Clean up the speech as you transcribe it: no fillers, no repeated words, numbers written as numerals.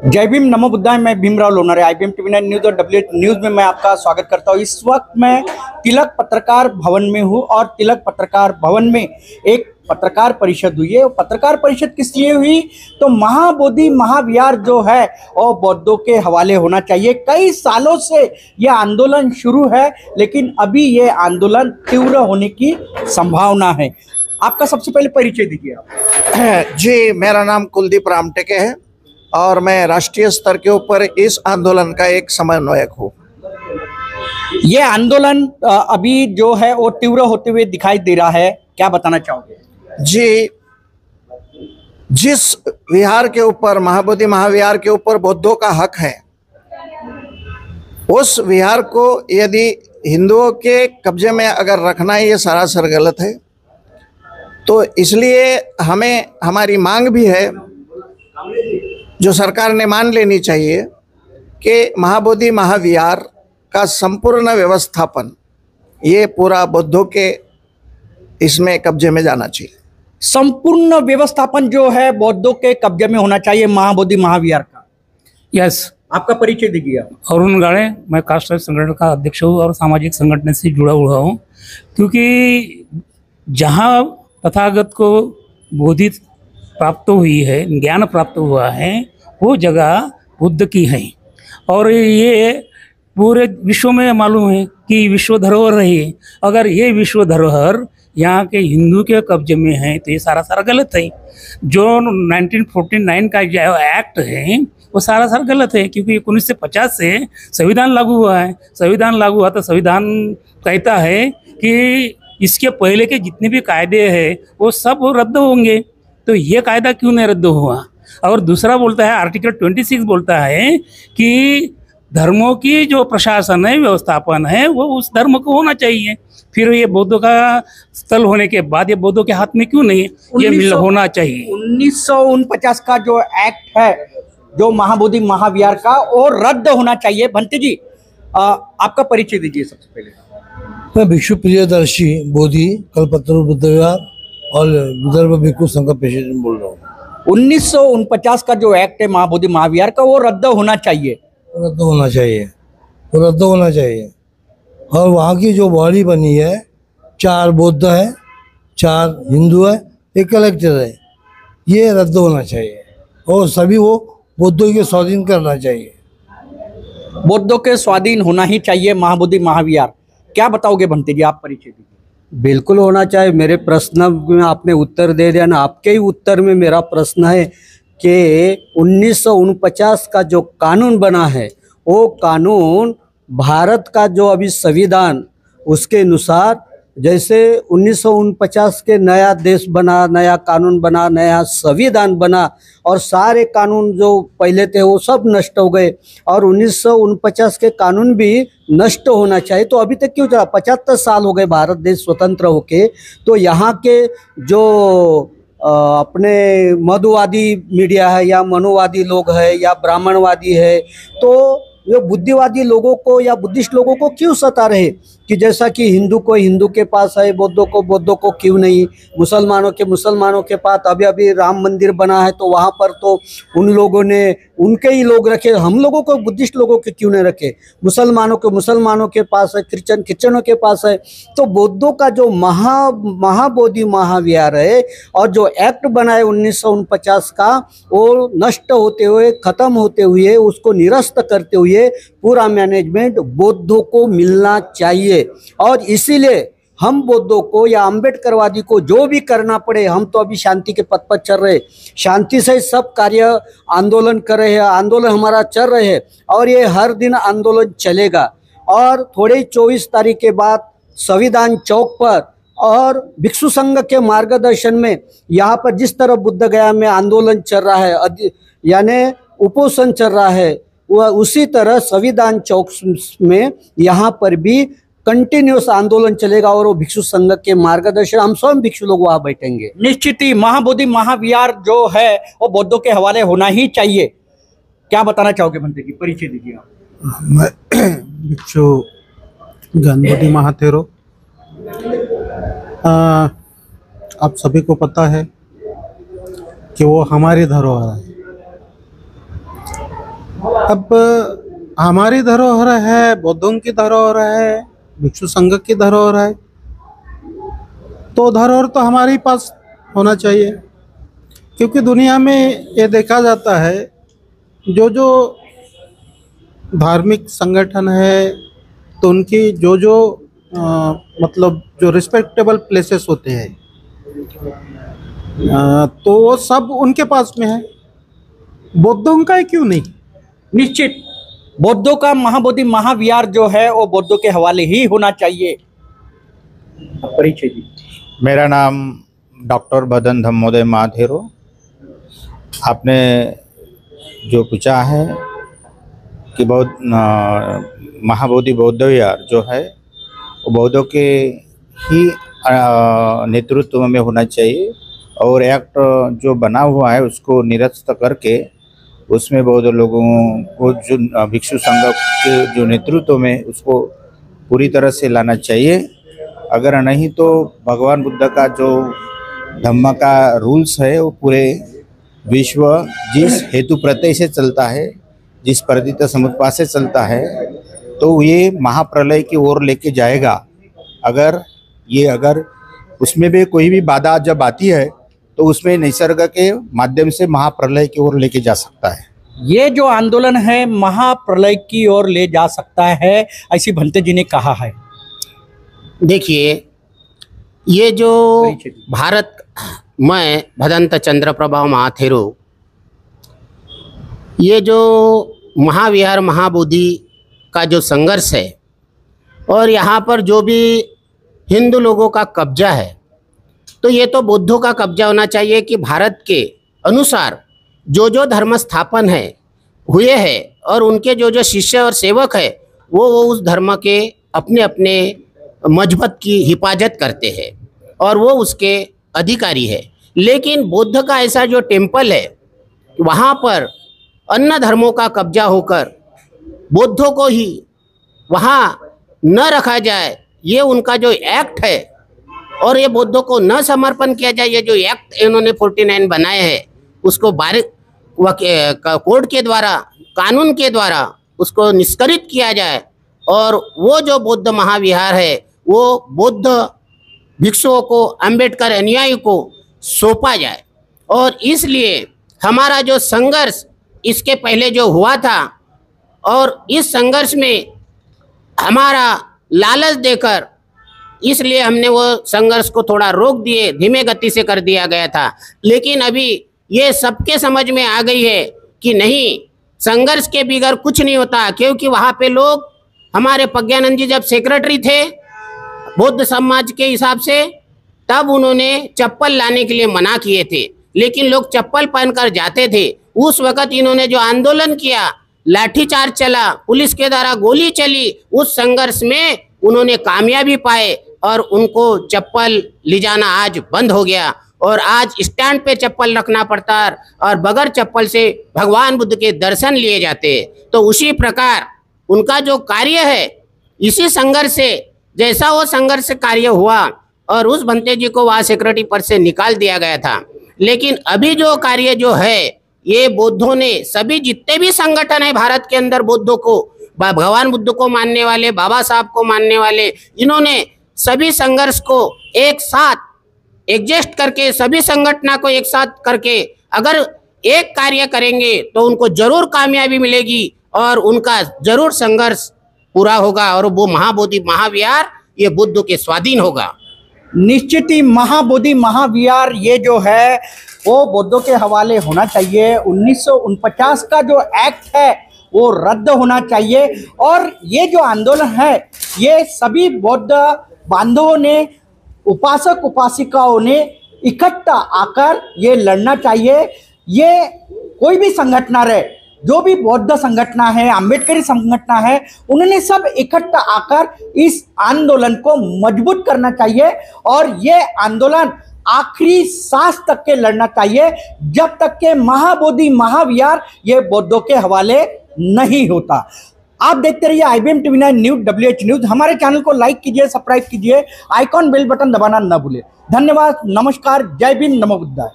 जय भीम, नमो बुद्धाय। मैं Bhimrao Lonare, IBM TV9 news और WH न्यूज में मैं आपका स्वागत करता हूं। इस वक्त मैं तिलक पत्रकार भवन में हूं और तिलक पत्रकार भवन में एक पत्रकार परिषद हुई है। पत्रकार परिषद किस लिए हुई? तो महाबोधि महाविहार जो है वो बौद्धों के हवाले होना चाहिए। कई सालों से यह आंदोलन शुरू है, लेकिन अभी ये आंदोलन तीव्र होने की संभावना है। आपका सबसे पहले परिचय दीजिए आप। जी, मेरा नाम कुलदीप रामटेके है और मैं राष्ट्रीय स्तर के ऊपर इस आंदोलन का एक समन्वयक हूँ। ये आंदोलन अभी जो है वो तीव्र होते हुए दिखाई दे रहा है, क्या बताना चाहोगे? जी, जिस विहार के ऊपर, महाबोधि महाविहार के ऊपर बौद्धों का हक है, उस विहार को यदि हिंदुओं के कब्जे में अगर रखना है, ये सरासर गलत है। तो इसलिए हमें हमारी मांग भी है जो सरकार ने मान लेनी चाहिए कि महाबोधि महाविहार का संपूर्ण व्यवस्थापन ये पूरा बौद्धों के इसमें कब्जे में जाना चाहिए। संपूर्ण व्यवस्थापन जो है बौद्धों के कब्जे में होना चाहिए महाबोधि महाविहार का। यस, आपका परिचय दीजिए आप। अरुण गाड़े, मैं कास्ट संगठन का अध्यक्ष हूँ और सामाजिक संगठन से जुड़ा हुआ हूँ। क्योंकि जहाँ तथागत को बोधि प्राप्त हुई है, ज्ञान प्राप्त हुआ है, वो जगह बुद्ध की है। और ये पूरे विश्व में मालूम है कि विश्व धरोहर है। अगर ये विश्व धरोहर यहाँ के हिंदू के कब्जे में है तो ये सारा गलत है। जो 1949 का जो एक्ट है वो सारा गलत है, क्योंकि 1950 से संविधान लागू हुआ है। संविधान लागू हुआ तो संविधान कहता है कि इसके पहले के जितने भी कायदे हैं वो सब रद्द होंगे। तो ये कायदा क्यों नहीं रद्द हुआ? और दूसरा बोलता है, आर्टिकल 26 बोलता है कि धर्मों की जो प्रशासन है, व्यवस्थापन है, वो उस धर्म को होना चाहिए। फिर ये बौद्धों का स्थल होने के बाद ये बौद्धों के हाथ में क्यों नहीं है? ये मिल होना चाहिए। 1949 का जो एक्ट है, जो महाबोधि महाविहार का, वो रद्द होना चाहिए। भंते जी, आपका परिचय दीजिए सबसे पहले। मैं भिक्षु प्रियदर्शी बोधि कल्पतरु बुद्ध विहार और विदर्भ भिक्षु संघ का प्रेसिडेंट बोल रहा हूँ। 1949 का जो एक्ट है महाबोधि महाविहार का, वो रद्द होना चाहिए। रद्द होना चाहिए, वो रद्द होना चाहिए। और वहाँ की जो बॉडी बनी है, 4 बौद्ध है, 4 हिंदू है, 1 कलेक्टर है, ये रद्द होना चाहिए। और सभी वो बौद्धों के स्वाधीन करना चाहिए। बौद्धों के स्वाधीन होना ही चाहिए महाबोधि महाविहार। क्या बताओगे भंते जी, आप परिचय दीजिए। बिल्कुल होना चाहिए। मेरे प्रश्न में आपने उत्तर दे दिया ना। आपके ही उत्तर में मेरा प्रश्न है कि 1949 का जो कानून बना है, वो कानून भारत का जो अभी संविधान, उसके अनुसार जैसे 1949 के नया देश बना, नया कानून बना, नया संविधान बना, और सारे कानून जो पहले थे वो सब नष्ट हो गए, और 1949 के कानून भी नष्ट होना चाहिए। तो अभी तक क्यों चला? 75 साल हो गए भारत देश स्वतंत्र होके। तो यहाँ के जो अपने मधुवादी मीडिया है, या मनुवादी लोग है, या ब्राह्मणवादी है, तो ये बुद्धिवादी लोगों को या बुद्धिस्ट लोगों को क्यों सता रहे कि जैसा कि हिंदू को हिंदू के पास है, बौद्धों को क्यों नहीं, मुसलमानों के पास अभी राम मंदिर बना है तो वहाँ पर तो उन लोगों ने उनके ही लोग रखे, हम लोगों को बुद्धिस्ट लोगों के क्यों नहीं रखे? मुसलमानों के पास है, क्रिश्चियनों के पास है। तो बौद्धों का जो महाबोधि महाविहार है और जो एक्ट बना है 1949 का, वो नष्ट होते हुए, खत्म होते हुए, उसको निरस्त करते हुए पूरा मैनेजमेंट बौद्धों को मिलना चाहिए। और इसीलिए हम बौद्धों को या अम्बेडकरवादी को जो भी करना पड़े, हम तो अभी शांति के पथ पर चल रहे, शांति से सब कार्य आंदोलन कर रहे हैं, आंदोलन हमारा चल रहे हैं और ये हर दिन आंदोलन चलेगा। और थोड़े 24 तारीख के बाद संविधान चौक पर और भिक्षु संघ के मार्गदर्शन में यहाँ पर जिस तरह बुद्ध गया में आंदोलन चल रहा है, यानी उपोषण चल रहा है, वह उसी तरह संविधान चौक में यहाँ पर भी कंटिन्यूस आंदोलन चलेगा। और वो भिक्षु संघ के मार्गदर्शन, हम स्वयं भिक्षु लोग वहाँ बैठेंगे। निश्चित ही महाबोधि महाविहार जो है वो बौद्धों के हवाले होना ही चाहिए। क्या बताना चाहोगे भंते जी, परिचय दीजिए आप। मैं भिक्षु ज्ञानबोधि महाथेरो। आप सभी को पता है कि वो हमारी धरोहर है। अब हमारी धरोहर है, बौद्धों की धरोहर है, भिक्षु संघ की धरोहर है, तो धरोहर तो हमारे पास होना चाहिए। क्योंकि दुनिया में ये देखा जाता है जो जो धार्मिक संगठन है तो उनकी जो जो मतलब जो रिस्पेक्टेबल प्लेसेस होते हैं तो वो सब उनके पास में है, बौद्धों का है क्यों नहीं? निश्चित बौद्धों का महाबोधि महाविहार जो है वो बौद्धों के हवाले ही होना चाहिए। परिचय जी। मेरा नाम डॉक्टर बदन धम्मोदय महाथेरो। आपने जो पूछा है कि महाबोधि बौद्ध विहार जो है वो बौद्धों के ही नेतृत्व में होना चाहिए और एक्ट जो बना हुआ है उसको निरस्त करके उसमें बौद्ध लोगों को जो भिक्षु संघ के जो नेतृत्व में उसको पूरी तरह से लाना चाहिए। अगर नहीं तो भगवान बुद्ध का जो धम्म का रूल्स है वो पूरे विश्व जिस हेतु प्रत्यय से चलता है, जिस प्रतीत समुत्पाद से चलता है, तो ये महाप्रलय की ओर लेके जाएगा। अगर उसमें भी कोई भी बाधा जब आती है तो उसमें निसर्ग के माध्यम से महाप्रलय की ओर लेके जा सकता है। ये जो आंदोलन है महाप्रलय की ओर ले जा सकता है, ऐसी भंते जी ने कहा है। देखिए, ये जो भारत में भदंत चंद्र प्रभा महाथेरो, ये जो महाविहार महाबोधि का जो संघर्ष है और यहाँ पर जो भी हिंदू लोगों का कब्जा है, तो ये तो बौद्धों का कब्जा होना चाहिए कि भारत के अनुसार जो जो धर्म स्थापन है हुए हैं और उनके जो जो शिष्य और सेवक है वो उस धर्म के अपने अपने मजहब की हिफाजत करते हैं और वो उसके अधिकारी है। लेकिन बौद्ध का ऐसा जो टेम्पल है वहाँ पर अन्य धर्मों का कब्जा होकर बौद्धों को ही वहाँ न रखा जाए, ये उनका जो एक्ट है, और ये बौद्धों को न समर्पण किया जाए। ये जो एक्ट इन्होंने 49 बनाए हैं उसको कोर्ट के द्वारा, कानून के द्वारा उसको निष्करित किया जाए और वो जो बौद्ध महाविहार है वो बौद्ध भिक्षुओं को, अंबेडकर अनुयायी को सौंपा जाए। और इसलिए हमारा जो संघर्ष इसके पहले जो हुआ था और इस संघर्ष में हमारा लालच देकर इसलिए हमने वो संघर्ष को थोड़ा रोक दिए, धीमे गति से कर दिया गया था। लेकिन अभी ये सबके समझ में आ गई है कि नहीं, संघर्ष के बगैर कुछ नहीं होता। क्योंकि वहाँ पे लोग, हमारे प्रज्ञानंद जी जब सेक्रेटरी थे बौद्ध समाज के हिसाब से, तब उन्होंने चप्पल लाने के लिए मना किए थे, लेकिन लोग चप्पल पहनकर जाते थे। उस वक़्त इन्होंने जो आंदोलन किया, लाठीचार्ज चला, पुलिस के द्वारा गोली चली, उस संघर्ष में उन्होंने कामयाबी पाए और उनको चप्पल ले जाना आज बंद हो गया और आज स्टैंड पे चप्पल रखना पड़ता है और बगैर चप्पल से भगवान बुद्ध के दर्शन लिए जाते हैं। तो उसी प्रकार उनका जो कार्य है, इसी संघर्ष से जैसा वो संघर्ष कार्य हुआ और उस भंते जी को वहाँ सेक्रेटरी पद से निकाल दिया गया था। लेकिन अभी जो कार्य जो है, ये बौद्धों ने, सभी जितने भी संगठन है भारत के अंदर बौद्धों को, भगवान बुद्ध को मानने वाले, बाबा साहब को मानने वाले, इन्होंने सभी संघर्ष को एक साथ एडजस्ट करके, सभी संगठन को एक साथ करके अगर एक कार्य करेंगे तो उनको जरूर कामयाबी मिलेगी और उनका जरूर संघर्ष पूरा होगा और वो महाबोधि महाविहार ये बुद्ध के स्वाधीन होगा। निश्चित ही महाबोधि महाविहार ये जो है वो बौद्धों के हवाले होना चाहिए। 1949 का जो एक्ट है वो रद्द होना चाहिए और ये जो आंदोलन है ये सभी बौद्ध बांधवों ने, उपासक उपासिकाओं ने इकट्ठा आकर ये लड़ना चाहिए। ये कोई भी संगठन रहे, जो भी बौद्ध संगठन है, अम्बेडकरी संगठन है, उन्होंने सब इकट्ठा आकर इस आंदोलन को मजबूत करना चाहिए और ये आंदोलन आखिरी सांस तक के लड़ना चाहिए जब तक के महाबोधि महाविहार ये बौद्धों के हवाले नहीं होता। आप देखते रहिए IBM TV 9 news WH news. हमारे चैनल को लाइक कीजिए, सब्सक्राइब कीजिए, आइकॉन बेल बटन दबाना न भूलिए। धन्यवाद, नमस्कार, जय भीम, नमो बुद्धाय।